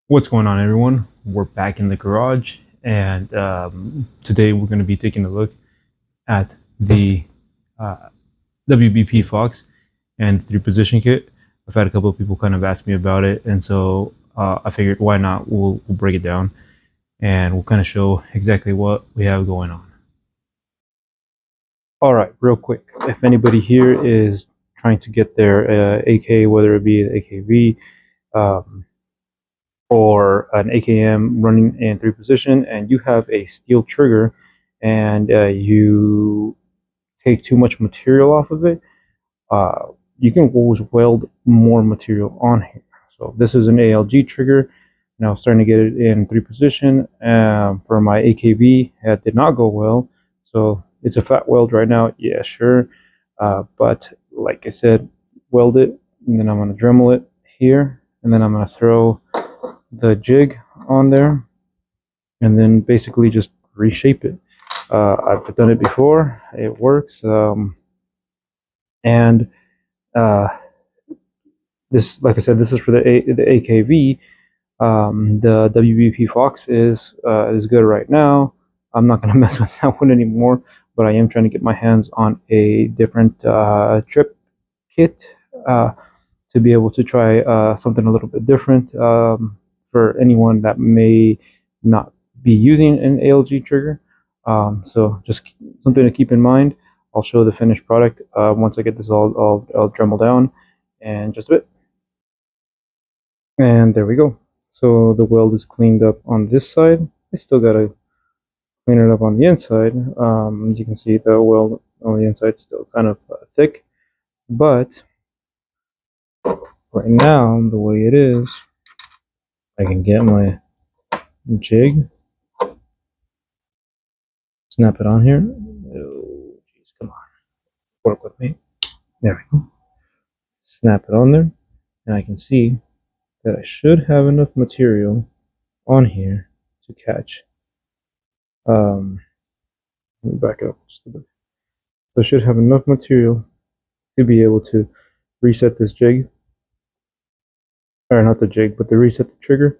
What's going on, everyone? We're back in the garage, and today we're going to be taking a look at the uh, WBP Fox and 3-position kit. I've had a couple of people kind of ask me about it, and so I figured why not? We'll break it down, and we'll kind of show exactly what we have going on. All right, real quick, if anybody here is trying to get their AK, whether it be the AKV, or an AKM running in 3-position, and you have a steel trigger and you take too much material off of it, you can always weld more material on here. So this is an ALG trigger. Now I'm starting to get it in 3-position. For my AKV, it did not go well. So it's a fat weld right now. Yeah, sure. But like I said, weld it, and then I'm going to Dremel it here, and then I'm going to throw the jig on there, and then basically just reshape it. I've done it before. It works. And this, like I said, this is for the AKV. The WBP Fox is good right now. I'm not going to mess with that one anymore, but I am trying to get my hands on a different trip kit to be able to try something a little bit different for anyone that may not be using an ALG trigger. So just something to keep in mind. I'll show the finished product once I get this all Dremel down in just a bit. And there we go. So the weld is cleaned up on this side. I still gotta clean it up on the inside. As you can see, the weld on the inside is still kind of thick, but right now, the way it is, I can get my jig, snap it on here. Oh, jeez, come on, work with me. There we go. Snap it on there, and I can see that I should have enough material on here to catch. Let me back it up just a bit. So I should have enough material to be able to reset this jig, or not the jig, but to reset the trigger,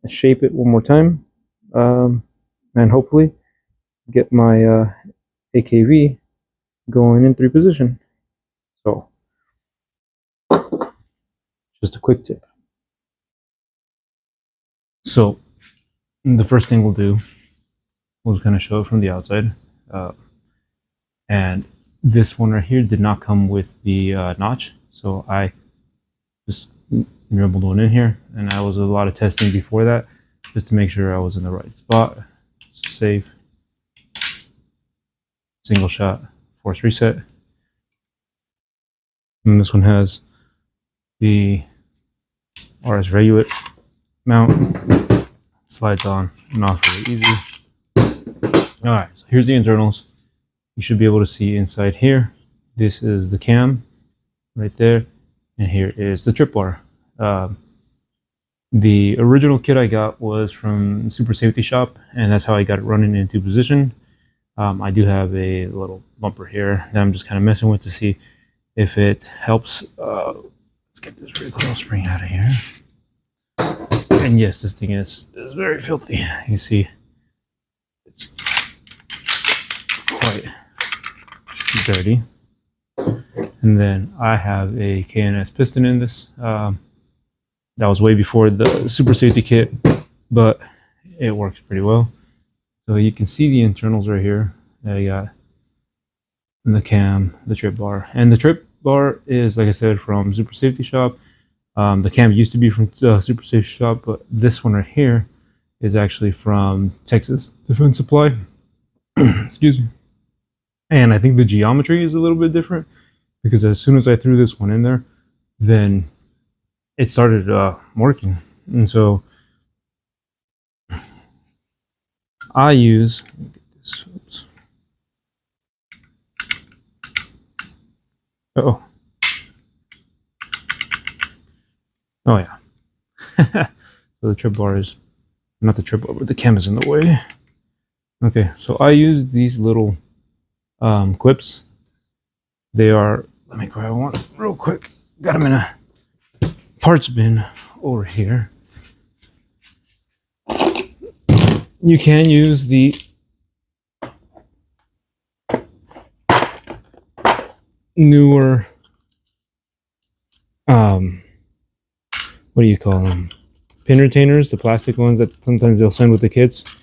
and shape it one more time, and hopefully get my AKV going in 3-position. So, just a quick tip. So, the first thing we'll do, we'll kind of show it from the outside. And this one right here did not come with the notch, so I just dribbled one in here, and I was a lot of testing before that just to make sure I was in the right spot. Save, single shot, force reset. And this one has the RS Regulate mount, slides on and off really easy. All right, so here's the internals. You should be able to see inside here. This is the cam right there, and here is the trip bar. The original kit I got was from Super Safety Shop, and that's how I got it running in 2-position. I do have a little bumper here that I'm just kind of messing with to see if it helps. Let's get this recoil spring out of here. And yes, this thing is very filthy. You see, it's quite dirty. And then I have a K&S piston in this. That was way before the Super Safety kit, but it works pretty well. So you can see the internals right here. I got the cam, the trip bar, and the trip bar is, like I said, from Super Safety Shop. The cam used to be from Super Safety Shop, but this one right here is actually from Texas Defense Supply. Excuse me. And I think the geometry is a little bit different, because as soon as I threw this one in there, then it started working. And so I use, let me get this, oops. Oh yeah. So the trip bar is, not the trip bar, but the cam is in the way. Okay, so I use these little clips. They are, let me grab one real quick. Got them in a parts bin over here. You can use the newer, what do you call them? Pin retainers, the plastic ones that sometimes they'll send with the kits.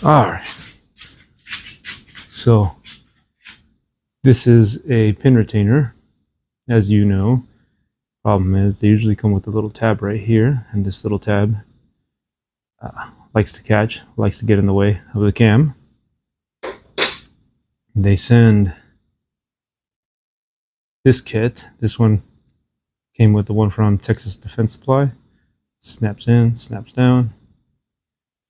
All right. So this is a pin retainer, as you know. Problem is they usually come with a little tab right here, and this little tab likes to get in the way of the cam. They send this kit. This one came with the one from Texas Defense Supply. Snaps in, snaps down.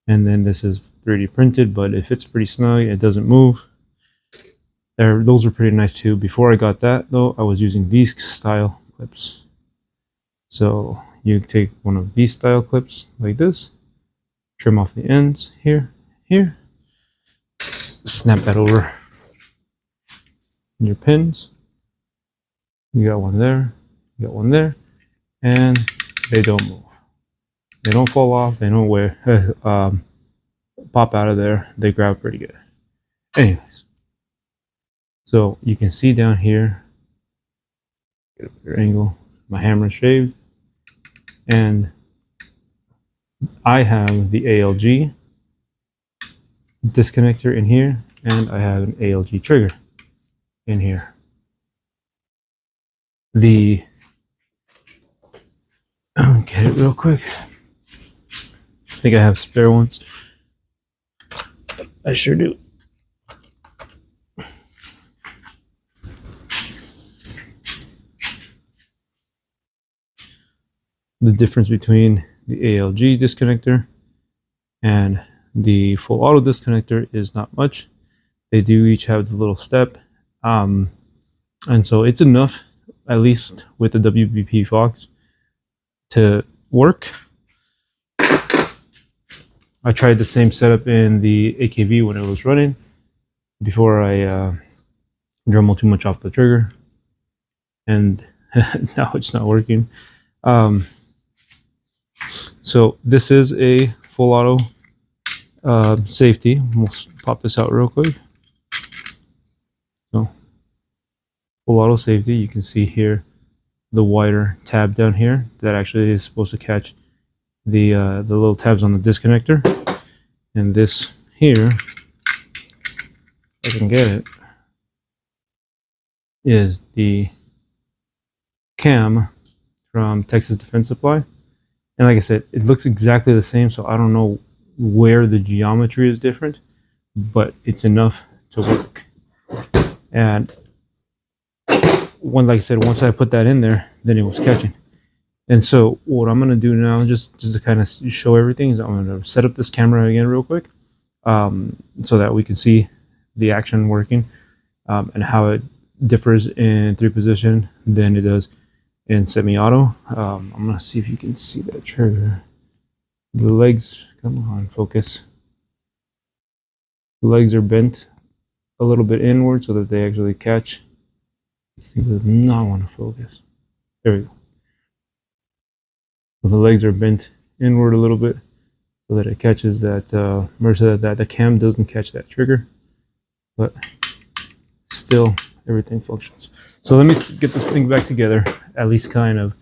And then this is 3D printed, but it fits pretty snug. It doesn't move. Those are pretty nice too. Before I got that though, I was using these style clips. So you take one of these style clips like this, trim off the ends here, snap that over your pins. You got one there, you got one there, and they don't move. They don't fall off. They don't pop out of there. They grab pretty good. Anyways, so you can see down here, get a better angle, my hammer is shaved, and I have the ALG disconnector in here, and I have an ALG trigger in here. Get it real quick. I think I have spare ones. I sure do. The difference between the ALG disconnector and the full auto disconnector is not much. They do each have the little step, and so it's enough, at least with the WBP Fox, to work. I tried the same setup in the AKV when it was running before I dremel too much off the trigger, and now it's not working. So this is a full auto safety. We'll pop this out real quick. So full auto safety, you can see here the wider tab down here that actually is supposed to catch the little tabs on the disconnector, and this here, if I can get it, is the cam from Texas Defense Supply. And like I said, it looks exactly the same, so I don't know where the geometry is different, but it's enough to work. And like I said, once I put that in there, then it was catching. And so what I'm going to do now, just to kind of show everything, is I'm going to set up this camera again real quick, so that we can see the action working, and how it differs in 3-position than it does in semi-auto. I'm going to see if you can see that trigger. The legs, come on, focus. The legs are bent a little bit inward so that they actually catch. This thing does not want to focus. There we go. So the legs are bent inward a little bit so that it catches that, so that the cam doesn't catch that trigger, but still everything functions. So let me get this thing back together, at least kind of,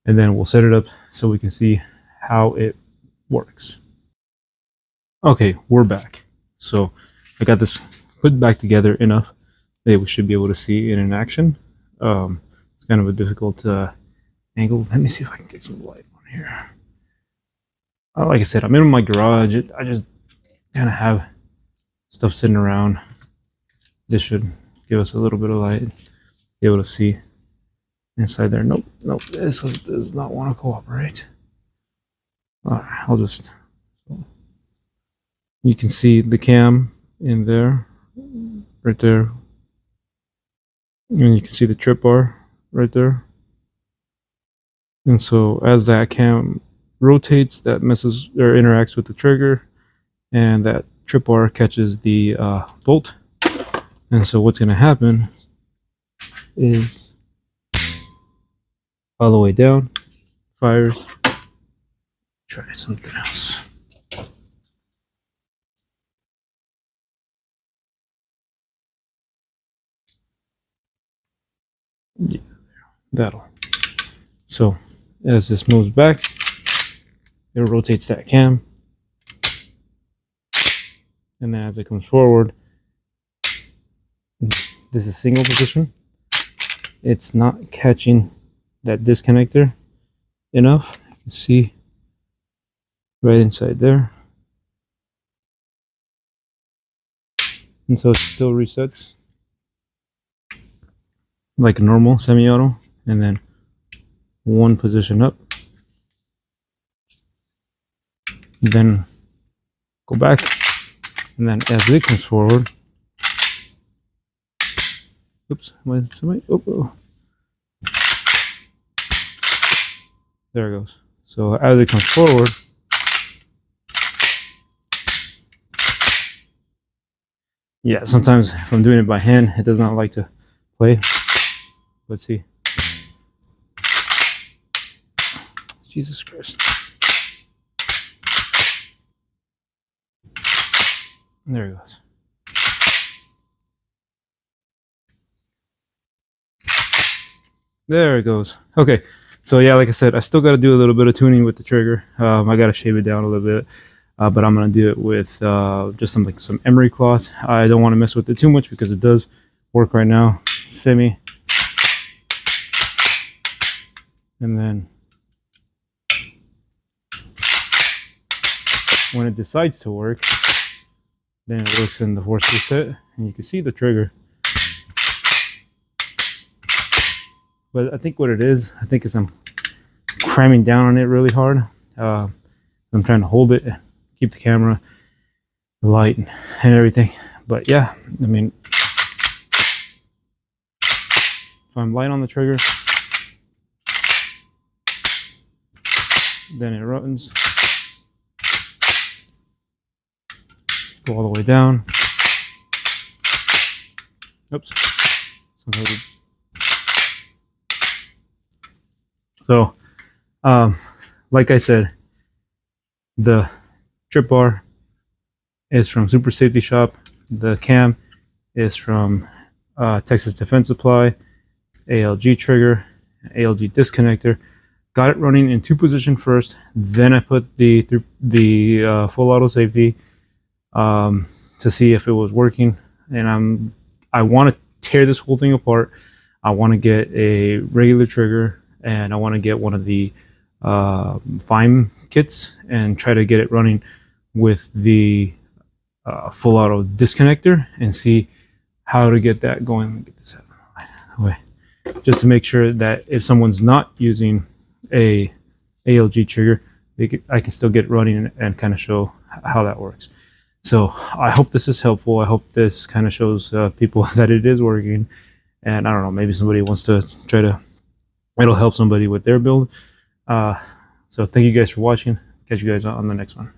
and then we'll set it up so we can see how it works. Okay, we're back. So I got this put back together enough that we should be able to see it in action. It's kind of a difficult angle. Let me see if I can get some light on here. Like I said, I'm in my garage. I just kind of have stuff sitting around. This should give us a little bit of light. Be able to see inside there. Nope, this does not want to cooperate. All right, I'll just. You can see the cam in there, right there, and you can see the trip bar right there. And so as that cam rotates, that messes or interacts with the trigger, and that trip bar catches the bolt, and so what's going to happen is all the way down, fires. Try something else. Yeah, that'll. So as this moves back, it rotates that cam, and then as it comes forward, this is single position. It's not catching that disconnector enough. You can see right inside there, and so it still resets like a normal semi-auto, and then one position up, then go back, and then as it comes forward, oops, oh, there it goes. So as it comes forward, yeah, sometimes if I'm doing it by hand, it does not like to play. Let's see. Jesus Christ. There it goes. There it goes. Okay, so yeah, like I said, I still got to do a little bit of tuning with the trigger. I got to shave it down a little bit, but I'm going to do it with just some emery cloth. I don't want to mess with it too much because it does work right now, semi. And then when it decides to work, then it works in the force reset, and you can see the trigger. But I think what it is, is I'm cramming down on it really hard. I'm trying to hold it, keep the camera, the light, and everything. But yeah, I mean, if I'm light on the trigger, then it runs. Go all the way down. Oops. So, like I said, the trip bar is from Super Safety Shop. The cam is from Texas Defense Supply. ALG trigger, ALG disconnector. Got it running in 2-position first. Then I put the full auto safety to see if it was working. And I want to tear this whole thing apart. I want to get a regular trigger, and I want to get one of the FIME kits and try to get it running with the full auto disconnector and see how to get that going. Let me get this out of the way, just to make sure that if someone's not using a ALG trigger, I can still get it running and kind of show how that works. So I hope this is helpful. I hope this kind of shows people that it is working. And I don't know, maybe somebody wants to try to, it'll help somebody with their build. So thank you guys for watching. Catch you guys on the next one.